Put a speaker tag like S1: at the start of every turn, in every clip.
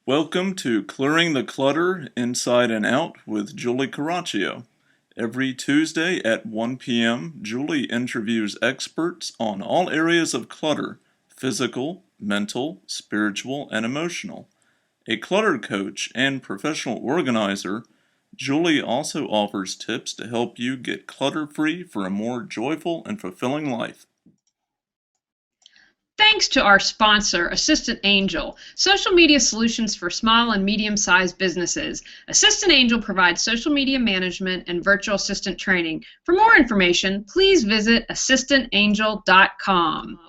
S1: Welcome to Clearing the Clutter Inside and Out with Julie Caraccio. Every Tuesday at 1 p.m., Julie interviews experts on all areas of clutter: physical, mental, spiritual, and emotional. A clutter coach and professional organizer, Julie also offers tips to help you get clutter-free for a more joyful and fulfilling life.
S2: Thanks to our sponsor, Assistant Angel, social media solutions for small and medium-sized businesses. Assistant Angel provides social media management and virtual assistant training. For more information, please visit assistantangel.com.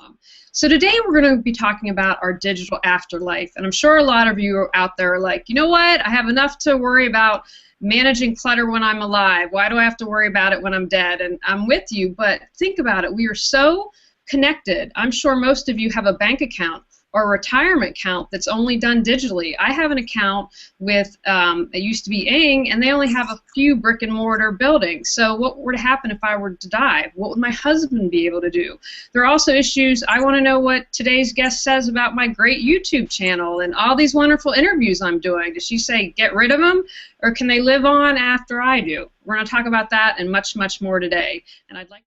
S2: So today we're going to be talking about our digital afterlife, and I'm sure a lot of you out there are like, you know what, I have enough to worry about managing clutter when I'm alive. Why do I have to worry about it when I'm dead? And I'm with you, but think about it. We are so connected. I'm sure most of you have a bank account or a retirement account that's only done digitally. I have an account with, it used to be Ing, and they only have a few brick and mortar buildings. So what would happen if I were to die? What would my husband be able to do? There are also issues. I want to know what today's guest says about my great YouTube channel and all these wonderful interviews I'm doing. Does she say get rid of them, or can they live on after I do? We're going to talk about that and much, much more today. And I'd like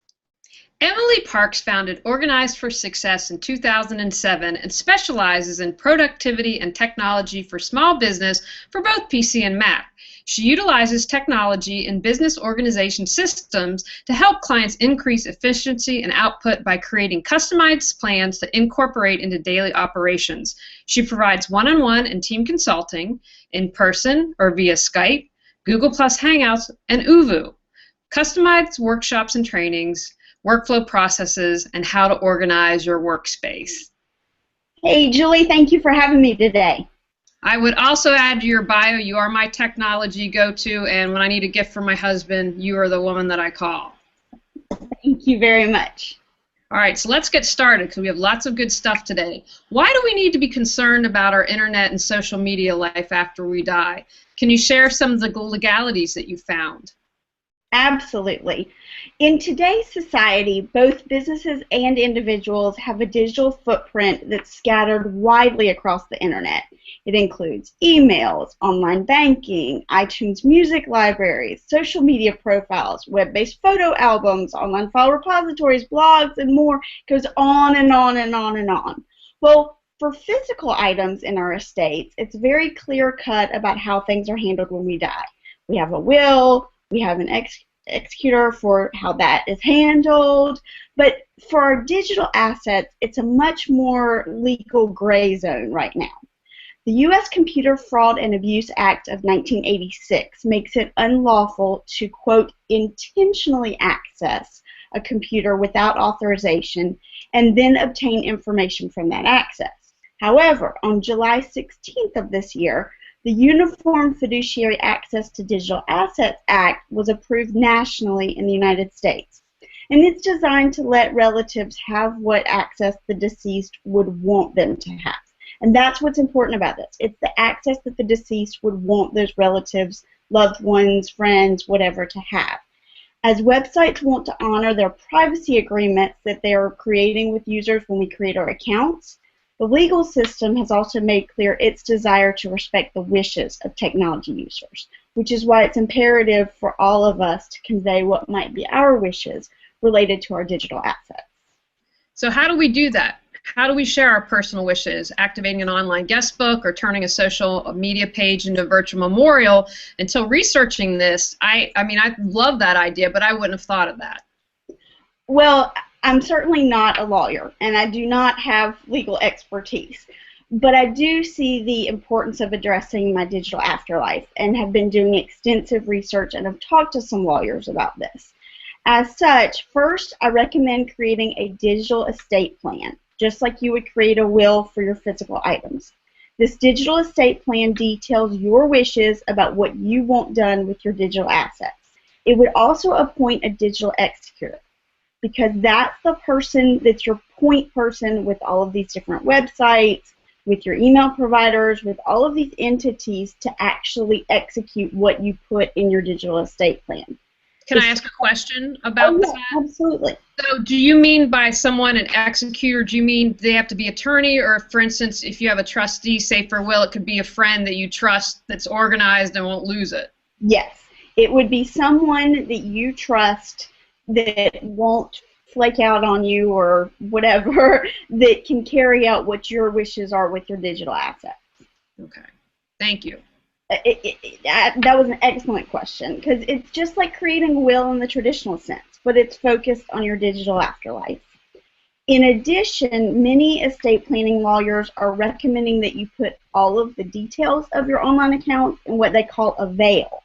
S2: Emily Parks founded Organized for Success in 2007 and specializes in productivity and technology for small business for both PC and Mac. She utilizes technology in business organization systems to help clients increase efficiency and output by creating customized plans to incorporate into daily operations. She provides one-on-one and team consulting in person or via Skype, Google Plus Hangouts, and Uvu. Customized workshops and trainings, workflow processes, and how to organize your workspace.
S3: Hey, Julie, thank you for having me today.
S2: I would also add to your bio, you are my technology go-to, and when I need a gift for my husband, you are the woman that I call.
S3: Thank you very much.
S2: All right, so let's get started because we have lots of good stuff today. Why do we need to be concerned about our internet and social media life after we die? Can you share some of the legalities that you found?
S3: Absolutely. In today's society, both businesses and individuals have a digital footprint that's scattered widely across the internet. It includes emails, online banking, iTunes music libraries, social media profiles, web-based photo albums, online file repositories, blogs, and more. It goes on and on and on and on. Well, for physical items in our estates, it's very clear-cut about how things are handled when we die. We have a will, we have an executor for how that is handled, but for our digital assets, it's a much more legal gray zone right now. The U.S. Computer Fraud and Abuse Act of 1986 makes it unlawful to, quote, intentionally access a computer without authorization and then obtain information from that access. However, on July 16th of this year, the Uniform Fiduciary Access to Digital Assets Act was approved nationally in the United States. And it's designed to let relatives have what access the deceased would want them to have. And that's what's important about this. It's the access that the deceased would want those relatives, loved ones, friends, whatever to have. As websites want to honor their privacy agreements that they are creating with users when we create our accounts, the legal system has also made clear its desire to respect the wishes of technology users, which is why it's imperative for all of us to convey what might be our wishes related to our digital assets.
S2: So how do we do that? How do we share our personal wishes? Activating an online guest book or turning a social media page into a virtual memorial? Until researching this, I mean, I love that idea, but I wouldn't have thought of that.
S3: Well, I'm certainly not a lawyer, and I do not have legal expertise, but I do see the importance of addressing my digital afterlife and have been doing extensive research and have talked to some lawyers about this. As such, first, I recommend creating a digital estate plan, just like you would create a will for your physical items. This digital estate plan details your wishes about what you want done with your digital assets. It would also appoint a digital executor, because that's the person that's your point person with all of these different websites, with your email providers, with all of these entities to actually execute what you put in your digital estate plan.
S2: Can I ask a question about
S3: Oh,
S2: that?
S3: yeah, absolutely.
S2: So do you mean by someone an executor, do you mean they have to be attorney, or for instance, if you have a trustee, say for will, it could be a friend that you trust that's organized and won't lose it?
S3: Yes, it would be someone that you trust that won't flake out on you or whatever, that can carry out what your wishes are with your digital assets.
S2: Okay, thank you.
S3: That was an excellent question, because it's just like creating a will in the traditional sense, but it's focused on your digital afterlife. In addition, many estate planning lawyers are recommending that you put all of the details of your online account in what they call a veil.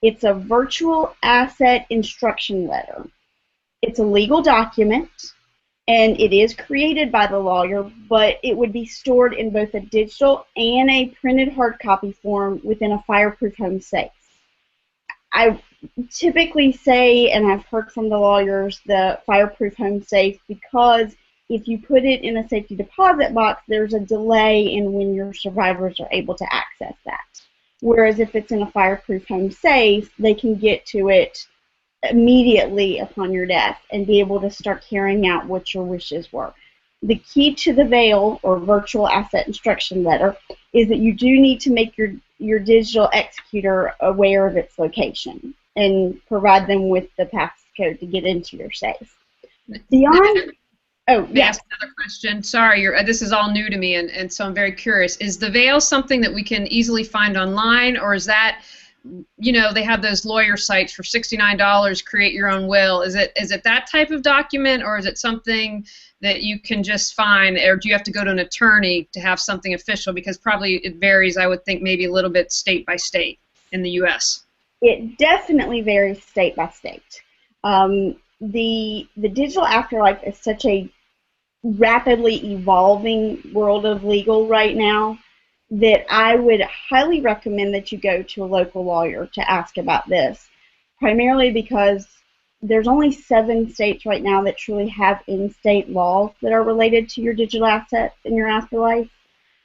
S3: It's a virtual asset instruction letter. It's a legal document, and it is created by the lawyer, but it would be stored in both a digital and a printed hard copy form within a fireproof home safe. I typically say, and I've heard from the lawyers, the fireproof home safe, because if you put it in a safety deposit box, there's a delay in when your survivors are able to access that. Whereas if it's in a fireproof home safe, they can get to it immediately upon your death and be able to start carrying out what your wishes were. The key to the veil, or virtual asset instruction letter, is that you do need to make your digital executor aware of its location and provide them with the passcode to get into your safe. Beyond, oh,
S2: May I
S3: yes.
S2: ask another question? Sorry, this is all new to me, and so I'm very curious. Is the veil something that we can easily find online, or is that, you know, they have those lawyer sites for $69, create your own will? Is it that type of document, or is it something that you can just find, or do you have to go to an attorney to have something official? Because probably it varies, I would think, maybe a little bit state by state in the U.S.
S3: It definitely varies state by state. The digital afterlife is such a rapidly evolving world of legal right now that I would highly recommend that you go to a local lawyer to ask about this, primarily because there's only 7 states right now that truly have in-state laws that are related to your digital assets in your afterlife,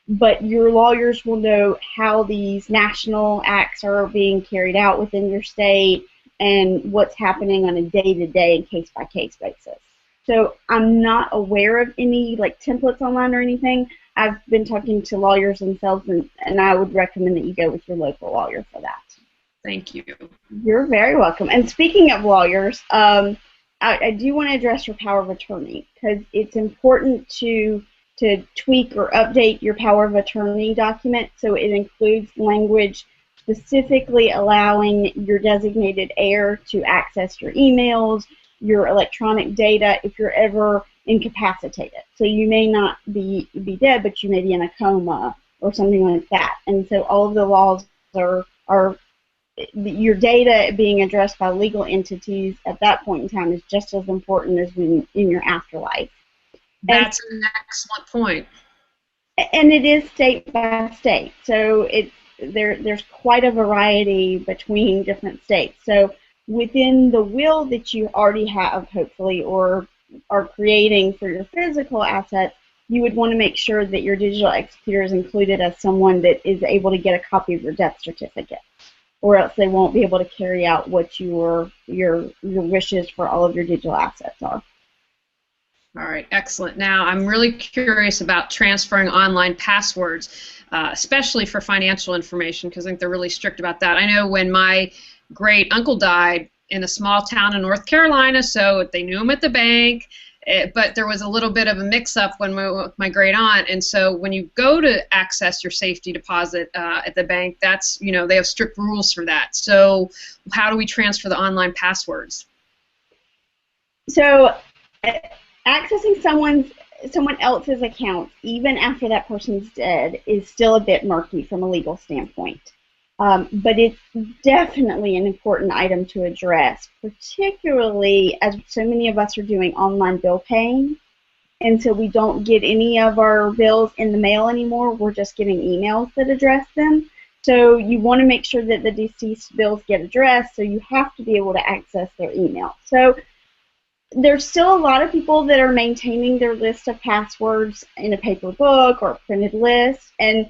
S3: but your lawyers will know how these national acts are being carried out within your state and what's happening on a day-to-day and case-by-case basis. So I'm not aware of any like templates online or anything. I've been talking to lawyers themselves, and I would recommend that you go with your local lawyer for that.
S2: Thank you.
S3: You're very welcome. And speaking of lawyers, I do want to address your power of attorney, because it's important to tweak or update your power of attorney document so it includes language specifically allowing your designated heir to access your emails, your electronic data if you're ever incapacitated. So you may not be dead, but you may be in a coma or something like that. And so all of the laws are your data being addressed by legal entities at that point in time is just as important as in your afterlife.
S2: That's an excellent point.
S3: And it is state by state, so there's quite a variety between different states. So within the will that you already have, hopefully, or are creating for your physical assets, you would want to make sure that your digital executor is included as someone that is able to get a copy of your death certificate, or else they won't be able to carry out what your wishes for all of your digital assets are.
S2: All right, excellent. Now, I'm really curious about transferring online passwords, especially for financial information, because I think they're really strict about that. I know when my great uncle died in a small town in North Carolina, so they knew him at the bank, but there was a little bit of a mix-up when with my great aunt, and so when you go to access your safety deposit at the bank, that's, you know, they have strict rules for that. So how do we transfer the online passwords?
S3: So accessing someone else's account, even after that person's dead, is still a bit murky from a legal standpoint. But it's definitely an important item to address, particularly as so many of us are doing online bill paying, and so we don't get any of our bills in the mail anymore. We're just getting emails that address them. So you want to make sure that the deceased bills get addressed, so you have to be able to access their email. So there's still a lot of people that are maintaining their list of passwords in a paper book or a printed list, and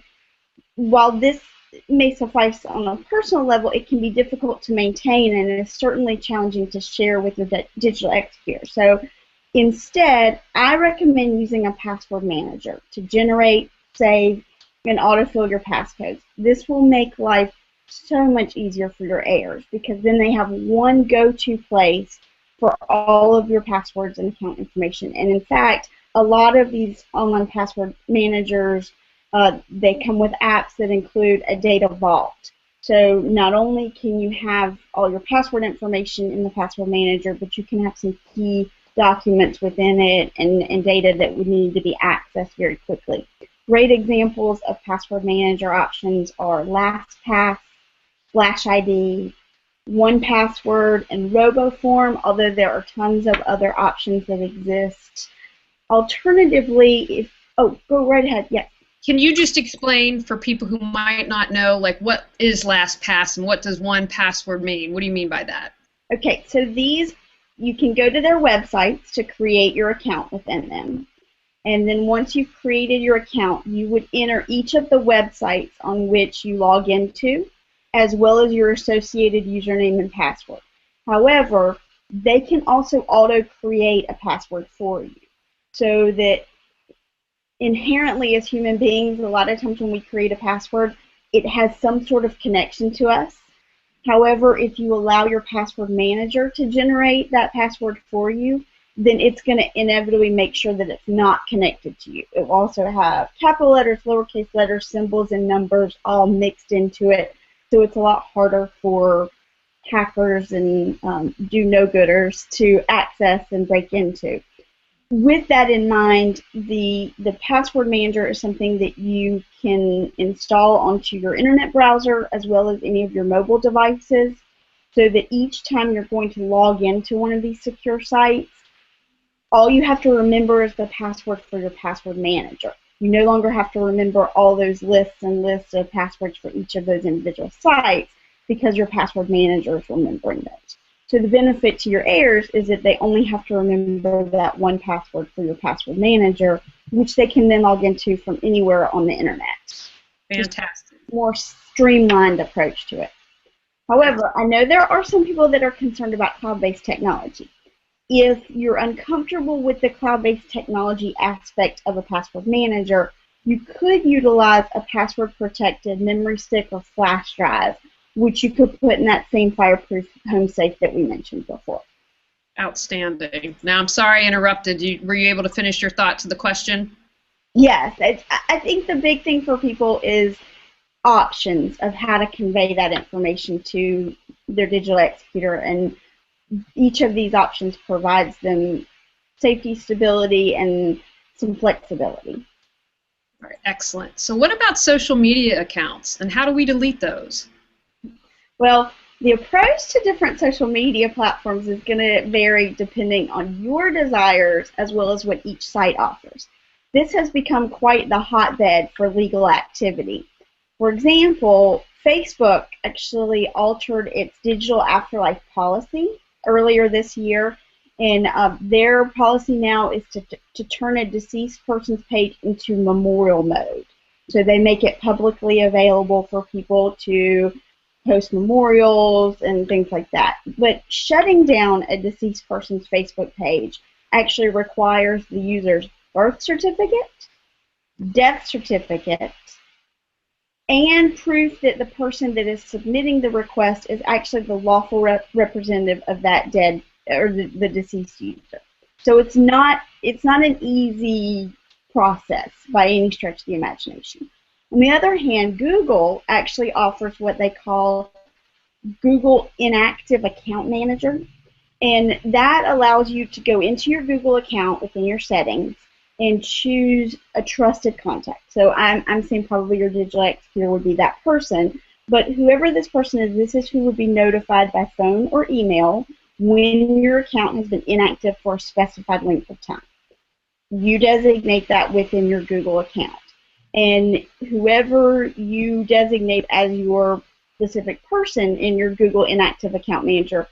S3: while this may suffice on a personal level, it can be difficult to maintain and is certainly challenging to share with your digital executor. So instead, I recommend using a password manager to generate, save, and autofill your passcodes. This will make life so much easier for your heirs because then they have one go-to place for all of your passwords and account information. And in fact, a lot of these online password managers, they come with apps that include a data vault. So not only can you have all your password information in the password manager, but you can have some key documents within it and data that would need to be accessed very quickly. Great examples of password manager options are LastPass, Flash ID, 1Password, and RoboForm, although there are tons of other options that exist. Alternatively, go right ahead, yes.
S2: Can you just explain for people who might not know, like, what is LastPass and what does 1Password mean? What do you mean by that?
S3: Okay, so these, you can go to their websites to create your account within them. And then once you've created your account, you would enter each of the websites on which you log into, as well as your associated username and password. However, they can also auto-create a password for you. So that inherently as human beings, a lot of times when we create a password, it has some sort of connection to us. However, if you allow your password manager to generate that password for you, then it's going to inevitably make sure that it's not connected to you. It will also have capital letters, lowercase letters, symbols, and numbers all mixed into it. So it's a lot harder for hackers and do-no-gooders to access and break into. With that in mind, the password manager is something that you can install onto your internet browser as well as any of your mobile devices, so that each time you're going to log into one of these secure sites, all you have to remember is the password for your password manager. You no longer have to remember all those lists and lists of passwords for each of those individual sites because your password manager is remembering those. So the benefit to your heirs is that they only have to remember that one password for your password manager, which they can then log into from anywhere on the internet.
S2: Fantastic.
S3: Just a more streamlined approach to it. However, I know there are some people that are concerned about cloud-based technology. If you're uncomfortable with the cloud-based technology aspect of a password manager, you could utilize a password-protected memory stick or flash drive, which you could put in that same fireproof home safe that we mentioned before.
S2: Outstanding. Now, I'm sorry I interrupted you. Were you able to finish your thought to the question?
S3: Yes. I think the big thing for people is options of how to convey that information to their digital executor, and each of these options provides them safety, stability, and some flexibility.
S2: All right, excellent. So what about social media accounts, and how do we delete those?
S3: Well, the approach to different social media platforms is going to vary depending on your desires as well as what each site offers. This has become quite the hotbed for legal activity. For example, Facebook actually altered its digital afterlife policy earlier this year, and their policy now is to turn a deceased person's page into memorial mode. So they make it publicly available for people to post memorials and things like that. But shutting down a deceased person's Facebook page actually requires the user's birth certificate, death certificate, and proof that the person that is submitting the request is actually the lawful representative of that dead or the deceased user. So it's not an easy process by any stretch of the imagination. On the other hand, Google actually offers what they call Google Inactive Account Manager, and that allows you to go into your Google account within your settings and choose a trusted contact. So I'm saying probably your digital executor would be that person, but whoever this person is, this is who would be notified by phone or email when your account has been inactive for a specified length of time. You designate that within your Google account. And whoever you designate as your specific person in your Google Inactive Account Manager,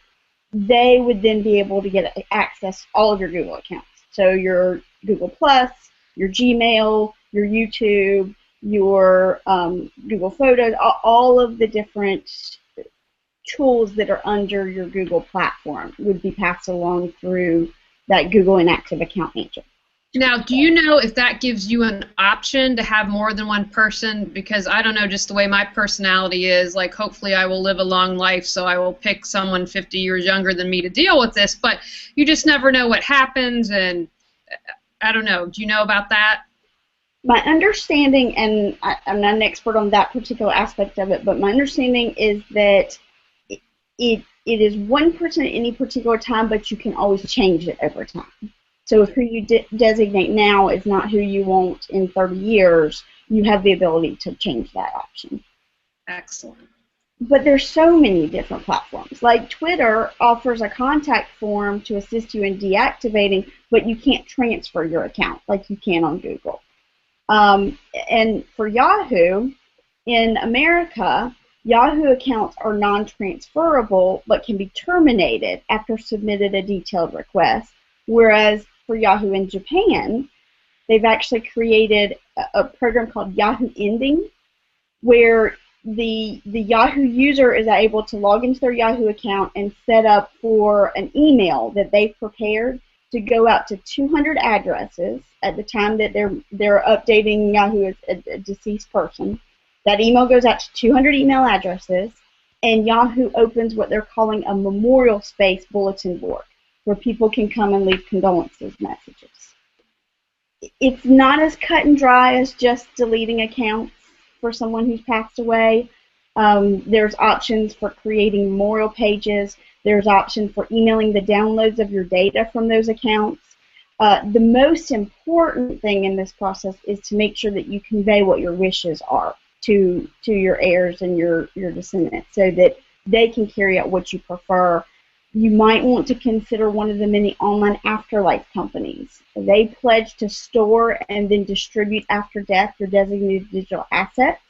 S3: they would then be able to get access to all of your Google accounts. So your Google Plus, your Gmail, your YouTube, your Google Photos, all of the different tools that are under your Google platform would be passed along through that Google Inactive Account Manager.
S2: Now, do you know if that gives you an option to have more than one person? Because I don't know, just the way my personality is, like hopefully I will live a long life, so I will pick someone 50 years younger than me to deal with this, but you just never know what happens, and I don't know. Do you know about that?
S3: My understanding, and I'm not an expert on that particular aspect of it, but my understanding is that it is one person at any particular time, but you can always change it over time. So if who you designate now is not who you want in 30 years, you have the ability to change that option.
S2: Excellent.
S3: But there's so many different platforms. Like Twitter offers a contact form to assist you in deactivating, but you can't transfer your account like you can on Google. And for Yahoo, in America, Yahoo accounts are non-transferable but can be terminated after submitted a detailed request, whereas for Yahoo in Japan, they've actually created a program called Yahoo Ending, where the Yahoo user is able to log into their Yahoo account and set up for an email that they've prepared to go out to 200 addresses at the time that they're updating Yahoo as a deceased person. That email goes out to 200 email addresses, and Yahoo opens what they're calling a memorial space bulletin board, where people can come and leave condolences messages. It's not as cut and dry as just deleting accounts for someone who's passed away. There's options for creating memorial pages. There's options for emailing the downloads of your data from those accounts. The most important thing in this process is to make sure that you convey what your wishes are to your heirs and your descendants so that they can carry out what you prefer. You might want to consider one of the many online afterlife companies. They pledge to store and then distribute after death your designated digital assets.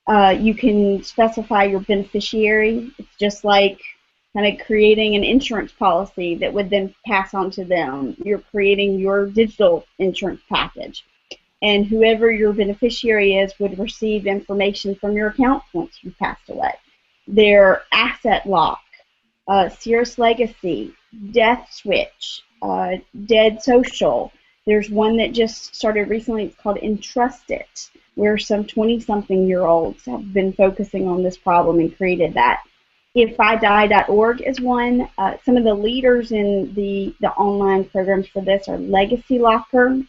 S3: You can specify your beneficiary. It's just like kind of creating an insurance policy that would then pass on to them. You're creating your digital insurance package. And whoever your beneficiary is would receive information from your account once you passed away. Their asset lock, Cirrus Legacy, Death Switch, Dead Social. There's one that just started recently. It's called Entrusted, where some 20-something-year-olds have been focusing on this problem and created that. IfIDie.org is one. Some of the leaders in the online programs for this are Legacy Locker,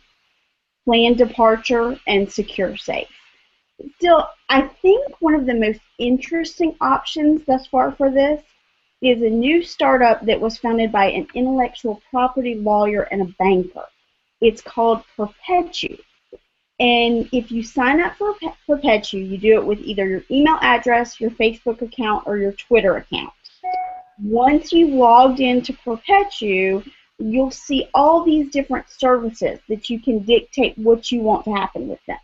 S3: Planned Departure, and Secure Safe. Still, I think one of the most interesting options thus far for this is a new startup that was founded by an intellectual property lawyer and a banker. It's called Perpetu. And if you sign up for Perpetu, you do it with either your email address, your Facebook account, or your Twitter account. Once you've logged into Perpetu, you'll see all these different services that you can dictate what you want to happen with them.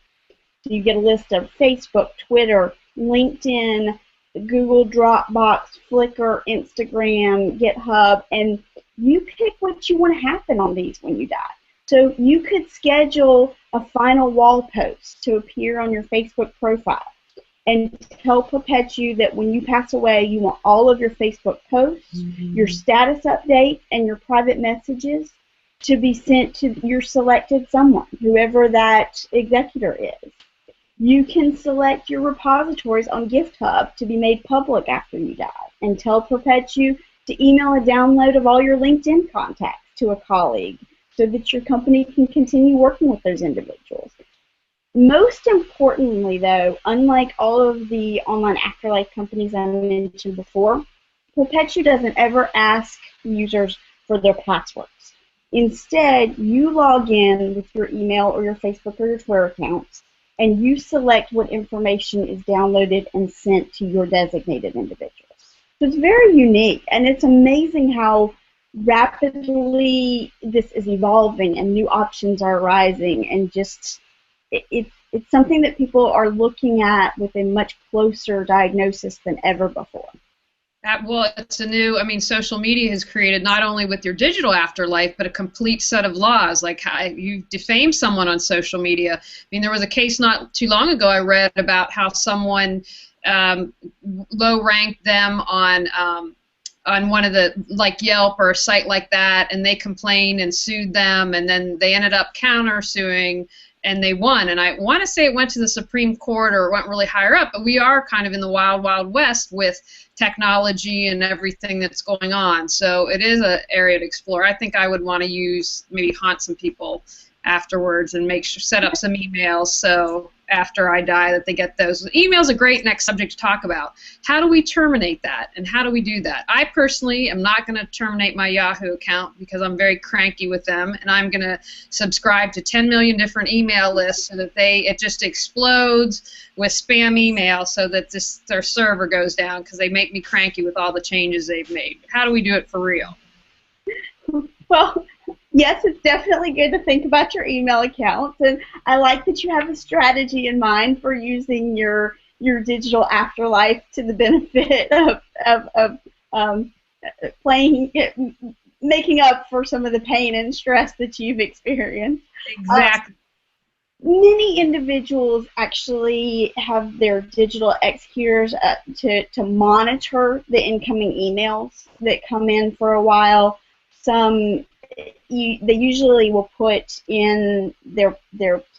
S3: So you get a list of Facebook, Twitter, LinkedIn, Google Dropbox, Flickr, Instagram, GitHub, and you pick what you want to happen on these when you die. So you could schedule a final wall post to appear on your Facebook profile and tell Perpetu that when you pass away, you want all of your Facebook posts, your status updates, and your private messages to be sent to your selected someone, whoever that executor is. You can select your repositories on GiftHub to be made public after you die, and tell Perpetu to email a download of all your LinkedIn contacts to a colleague so that your company can continue working with those individuals. Most importantly, though, unlike all of the online afterlife companies I mentioned before, Perpetu doesn't ever ask users for their passwords. Instead, you log in with your email or your Facebook or your Twitter accounts, and you select what information is downloaded and sent to your designated individuals. So it's very unique, and it's amazing how rapidly this is evolving and new options are arising, and just it's something that people are looking at with a much closer diagnosis than ever before.
S2: Well, it's a new, I mean, social media has created not only with your digital afterlife, but a complete set of laws. Like how you defame someone on social media. I mean, there was a case not too long ago I read about how someone low ranked them on one of the, like Yelp or a site like that, and they complained and sued them, and then they ended up countersuing and they won. And I want to say it went to the Supreme Court or it went really higher up, but we are kind of in the wild, wild west with technology and everything that's going on. So it is an area to explore. I think I would want to use, maybe haunt some people afterwards and make sure, set up some emails so after I die that they get those. Email's a great next subject to talk about. How do we terminate that, and how do we do that? I personally am not going to terminate my Yahoo account because I'm very cranky with them, and I'm going to subscribe to 10 million different email lists so that it just explodes with spam email so that their server goes down because they make me cranky with all the changes they've made. How do we do it for real?
S3: Well, yes, it's definitely good to think about your email accounts, and I like that you have a strategy in mind for using your digital afterlife to the benefit of playing, making up for some of the pain and stress that you've experienced.
S2: Exactly.
S3: Many individuals actually have their digital executors to monitor the incoming emails that come in for a while. They usually will put in their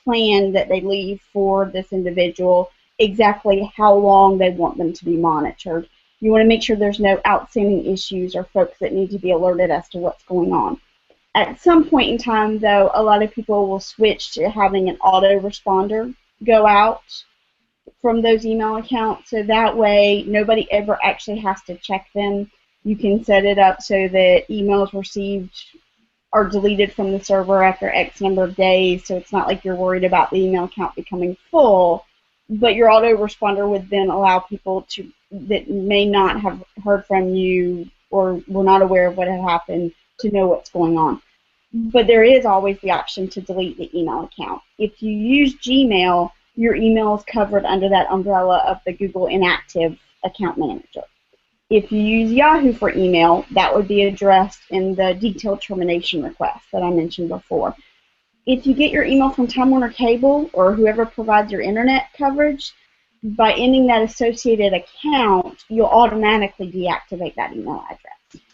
S3: plan that they leave for this individual exactly how long they want them to be monitored. You want to make sure there's no outstanding issues or folks that need to be alerted as to what's going on. At some point in time, though, a lot of people will switch to having an autoresponder go out from those email accounts, so that way nobody ever actually has to check them. You can set it up so that emails received are deleted from the server after X number of days, so it's not like you're worried about the email account becoming full, but your autoresponder would then allow people that may not have heard from you or were not aware of what had happened to know what's going on. But there is always the option to delete the email account. If you use Gmail, your email is covered under that umbrella of the Google Inactive Account Manager. If you use Yahoo for email, that would be addressed in the detailed termination request that I mentioned before. If you get your email from Time Warner Cable or whoever provides your internet coverage, by ending that associated account, you'll automatically deactivate that email address.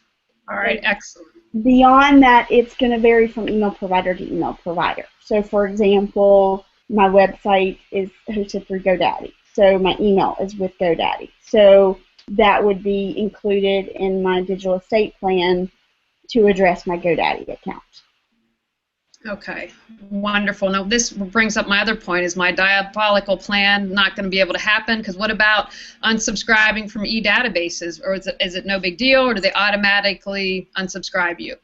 S2: All right, excellent.
S3: Beyond that, it's going to vary from email provider to email provider. So, for example, my website is hosted through GoDaddy, so my email is with GoDaddy. So that would be included in my digital estate plan to address my GoDaddy account.
S2: Okay, wonderful. Now this brings up my other point. Is my diabolical plan not going to be able to happen? Because what about unsubscribing from e-databases? Or is it no big deal, or do they automatically unsubscribe you?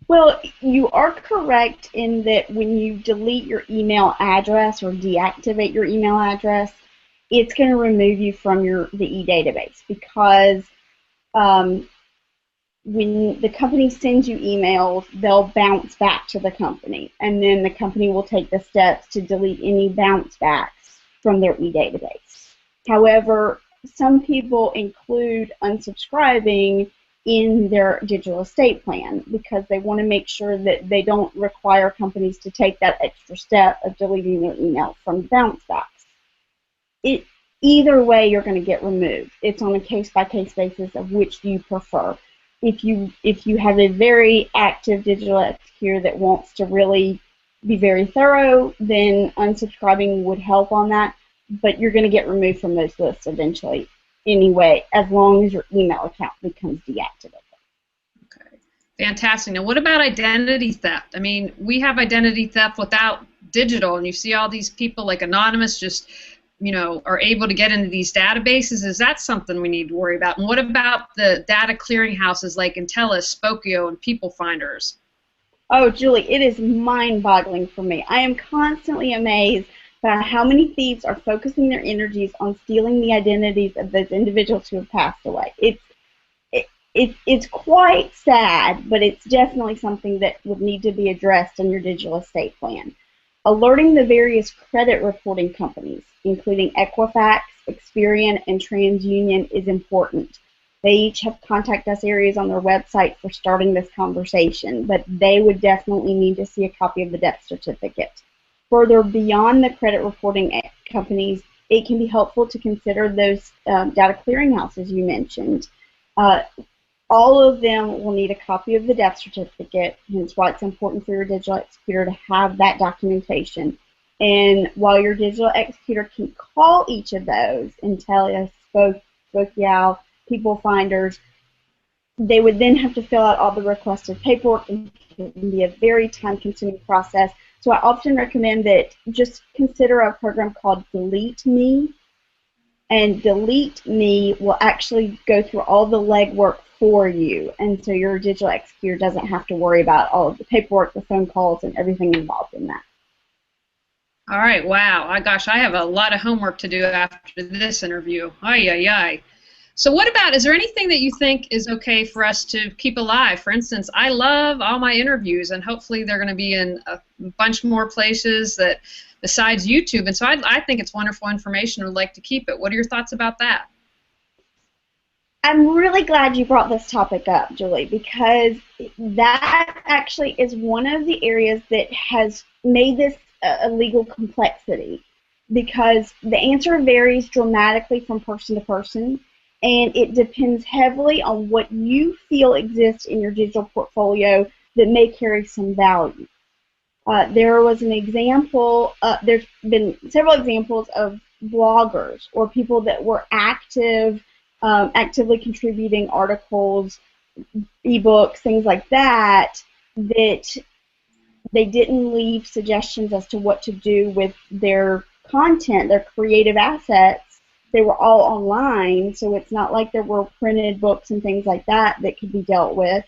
S3: Well, you are correct in that when you delete your email address or deactivate your email address, it's going to remove you from the e-database, because when the company sends you emails, they'll bounce back to the company, and then the company will take the steps to delete any bounce backs from their e-database. However, some people include unsubscribing in their digital estate plan because they want to make sure that they don't require companies to take that extra step of deleting their email from bounce backs. Either way, you're going to get removed. It's on a case-by-case basis of which do you prefer. If you have a very active digital executor that wants to really be very thorough, then unsubscribing would help on that, but you're going to get removed from those lists eventually anyway, as long as your email account becomes deactivated.
S2: Okay, fantastic. Now what about identity theft? I mean, we have identity theft without digital, and you see all these people like Anonymous just are able to get into these databases. Is that something we need to worry about? And what about the data clearinghouses like Intellis, Spokio, and People Finders?
S3: Oh, Julie, it is mind-boggling for me. I am constantly amazed by how many thieves are focusing their energies on stealing the identities of those individuals who have passed away. It's quite sad, but it's definitely something that would need to be addressed in your digital estate plan. Alerting the various credit reporting companies, including Equifax, Experian, and TransUnion, is important. They each have contact us areas on their website for starting this conversation, but they would definitely need to see a copy of the death certificate. Further, beyond the credit reporting companies, it can be helpful to consider those data clearinghouses you mentioned. All of them will need a copy of the death certificate, hence why it's important for your digital executor to have that documentation. And while your digital executor can call each of those and tell us, spoke y'all, people finders, they would then have to fill out all the requested paperwork, and it can be a very time-consuming process. So I often recommend that just consider a program called Delete Me, and Delete Me will actually go through all the legwork for you, and so your digital executor doesn't have to worry about all of the paperwork, the phone calls, and everything involved in that.
S2: All right, wow. Gosh, I have a lot of homework to do after this interview. Ay, ay, ay. So what about, is there anything that you think is okay for us to keep alive? For instance, I love all my interviews, and hopefully they're going to be in a bunch more places that besides YouTube, and so I think it's wonderful information. I'd like to keep it. What are your thoughts about that?
S3: I'm really glad you brought this topic up, Julie, because that actually is one of the areas that has made this a legal complexity, because the answer varies dramatically from person to person, and it depends heavily on what you feel exists in your digital portfolio that may carry some value. There was an example, there's been several examples of bloggers or people that were actively contributing articles, ebooks, things like that, that they didn't leave suggestions as to what to do with their content, their creative assets. They were all online, so it's not like there were printed books and things like that that could be dealt with.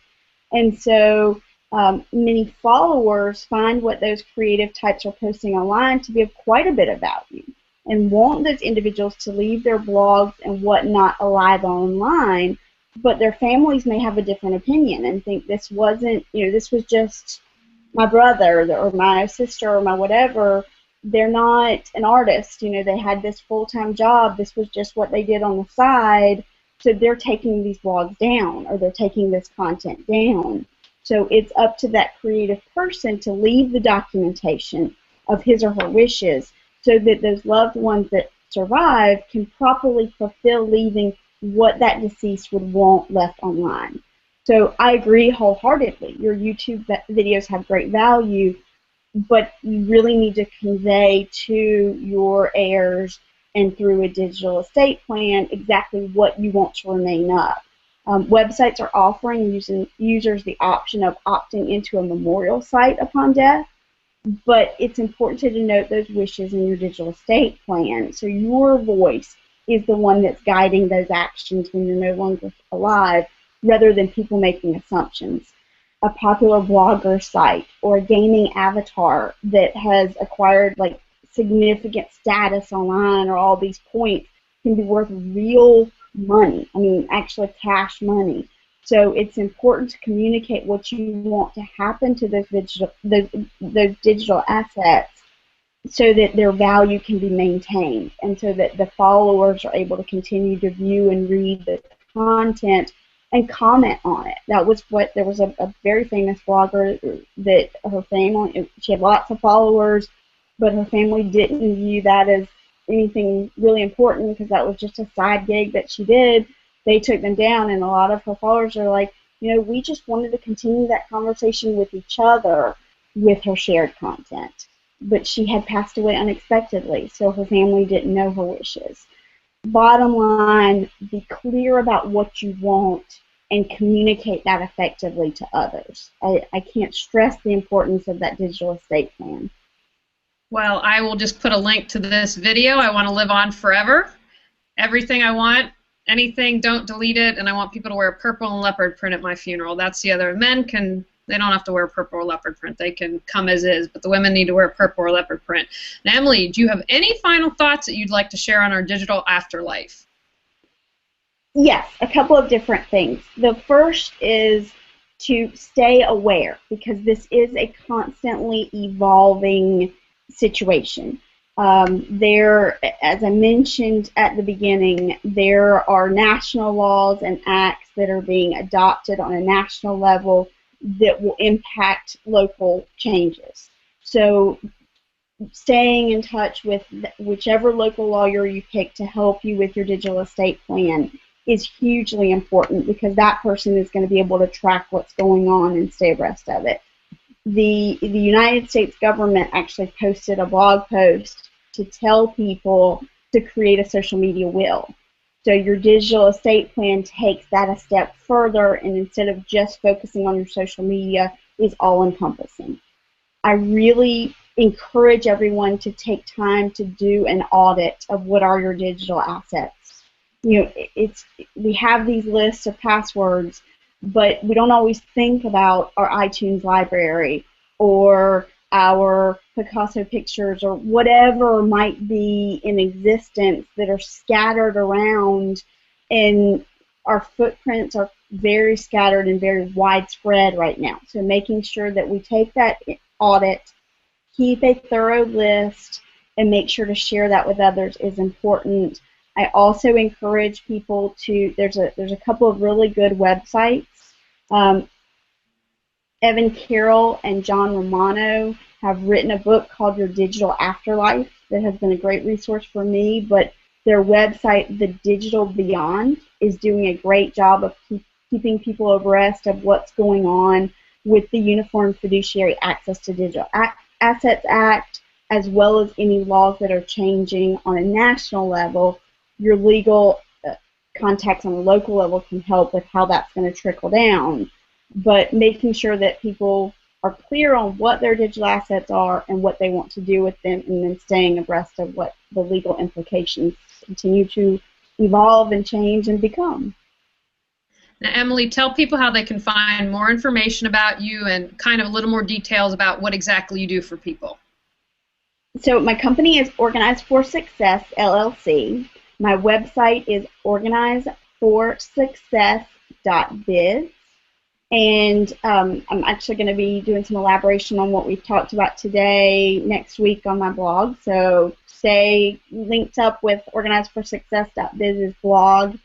S3: And so many followers find what those creative types are posting online to be of quite a bit of value, and want those individuals to leave their blogs and whatnot alive online, but their families may have a different opinion and think this wasn't, this was just my brother or my sister or my whatever. They're not an artist, they had this full-time job, this was just what they did on the side, so they're taking these blogs down, or they're taking this content down. So it's up to that creative person to leave the documentation of his or her wishes, so that those loved ones that survive can properly fulfill leaving what that deceased would want left online. So I agree wholeheartedly. Your YouTube videos have great value, but you really need to convey to your heirs and through a digital estate plan exactly what you want to remain up. Websites are offering users the option of opting into a memorial site upon death, but it's important to denote those wishes in your digital estate plan, so your voice is the one that's guiding those actions when you're no longer alive, rather than people making assumptions. A popular blogger site or a gaming avatar that has acquired significant status online or all these points can be worth real money, actually cash money. So it's important to communicate what you want to happen to those digital assets, so that their value can be maintained, and so that the followers are able to continue to view and read the content and comment on it. There was a very famous blogger that her family, she had lots of followers, but her family didn't view that as anything really important, because that was just a side gig that she did. They took them down, and a lot of her followers are like, we just wanted to continue that conversation with each other with her shared content. But she had passed away unexpectedly, so her family didn't know her wishes. Bottom line, be clear about what you want and communicate that effectively to others. I can't stress the importance of that digital estate plan.
S2: Well, I will just put a link to this video. I want to live on forever. Everything I want, anything, don't delete it, and I want people to wear purple and leopard print at my funeral. That's the other. Men they don't have to wear purple or leopard print. They can come as is, but the women need to wear purple or leopard print. Now, Emily, do you have any final thoughts that you'd like to share on our digital afterlife?
S3: Yes, a couple of different things. The first is to stay aware, because this is a constantly evolving situation. There, as I mentioned at the beginning, there are national laws and acts that are being adopted on a national level that will impact local changes. So staying in touch with whichever local lawyer you pick to help you with your digital estate plan is hugely important, because that person is going to be able to track what's going on and stay abreast of it. The United States government actually posted a blog post to tell people to create a social media will. So your digital estate plan takes that a step further, and instead of just focusing on your social media, is all-encompassing. I really encourage everyone to take time to do an audit of what are your digital assets. You know, we have these lists of passwords, but we don't always think about our iTunes library or our Picasso pictures or whatever might be in existence that are scattered around, and our footprints are very scattered and very widespread right now. So making sure that we take that audit, keep a thorough list, and make sure to share that with others is important. I also encourage people to, there's a couple of really good websites. Evan Carroll and John Romano have written a book called Your Digital Afterlife that has been a great resource for me, but their website, The Digital Beyond, is doing a great job of keeping people abreast of what's going on with the Uniform Fiduciary Access to Digital Assets Act, as well as any laws that are changing on a national level. Your legal contacts on a local level can help with how that's going to trickle down. But making sure that people are clear on what their digital assets are and what they want to do with them, and then staying abreast of what the legal implications continue to evolve and change and become.
S2: Now, Emily, tell people how they can find more information about you and kind of a little more details about what exactly you do for people.
S3: So my company is Organize for Success, LLC. My website is organizeforsuccess.biz. And I'm actually going to be doing some elaboration on what we've talked about today next week on my blog. So stay linked up with organizeforsuccess.biz's blog.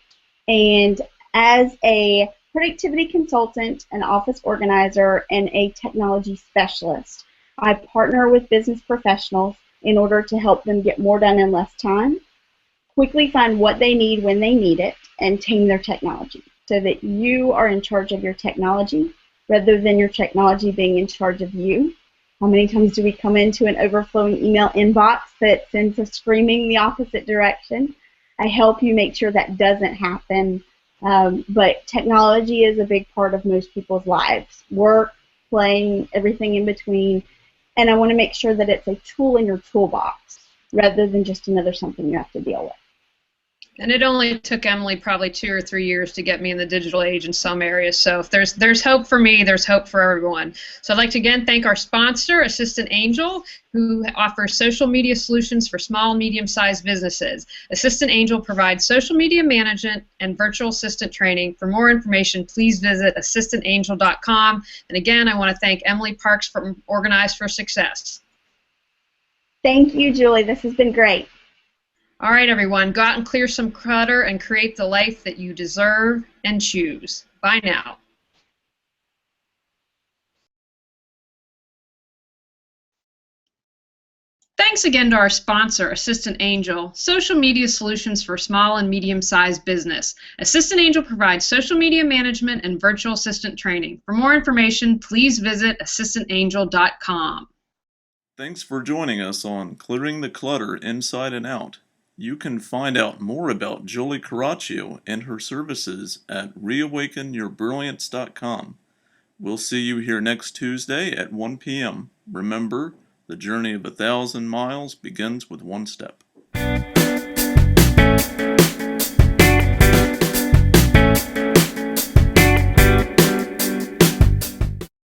S3: And as a productivity consultant, an office organizer, and a technology specialist, I partner with business professionals in order to help them get more done in less time, quickly find what they need when they need it, and tame their technology, so that you are in charge of your technology rather than your technology being in charge of you. How many times do we come into an overflowing email inbox that sends us screaming the opposite direction? I help you make sure that doesn't happen. But technology is a big part of most people's lives. Work, playing, everything in between. And I want to make sure that it's a tool in your toolbox rather than just another something you have to deal with.
S2: And it only took Emily probably 2 or 3 years to get me in the digital age in some areas. So if there's hope for me, there's hope for everyone. So I'd like to again thank our sponsor, Assistant Angel, who offers social media solutions for small and medium-sized businesses. Assistant Angel provides social media management and virtual assistant training. For more information, please visit assistantangel.com. And again, I want to thank Emily Parks from Organize for Success.
S3: Thank you, Julie. This has been great.
S2: All right, everyone, go out and clear some clutter and create the life that you deserve and choose. Bye now. Thanks again to our sponsor, Assistant Angel, social media solutions for small and medium-sized business. Assistant Angel provides social media management and virtual assistant training. For more information, please visit assistantangel.com.
S1: Thanks for joining us on Clearing the Clutter Inside and Out. You can find out more about Julie Caraccio and her services at reawakenyourbrilliance.com. We'll see you here next Tuesday at 1 p.m. Remember, the journey of 1,000 miles begins with one step.